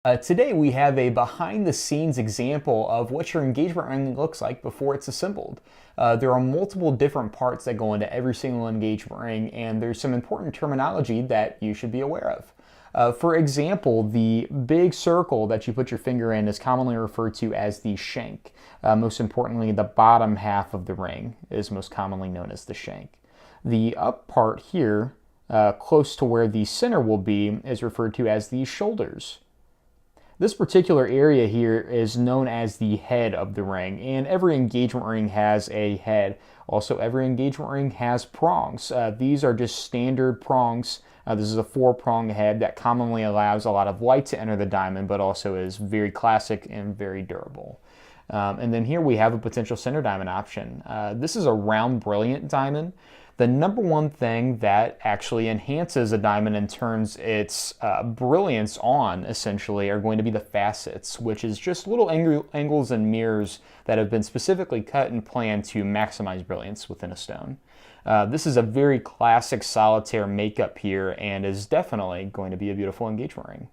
Today we have a behind the scenes example of what your engagement ring looks like before it's assembled. There are multiple different parts that go into every single engagement ring, and there's some important terminology that you should be aware of. For example, the big circle that you put your finger in is commonly referred to as the shank. Most importantly, the bottom half of the ring is most commonly known as the shank. The up part here, close to where the center will be, is referred to as the shoulders. This particular area here is known as the head of the ring, and every engagement ring has a head. Also, every engagement ring has prongs. These are just standard prongs. This is a 4-prong head that commonly allows a lot of light to enter the diamond, but also is very classic and very durable. And then here we have a potential center diamond option. This is a round brilliant diamond. The number one thing that actually enhances a diamond and turns its brilliance on, essentially, are going to be the facets, which is just little angles and mirrors that have been specifically cut and planned to maximize brilliance within a stone. This is a very classic solitaire makeup here and is definitely going to be a beautiful engagement ring.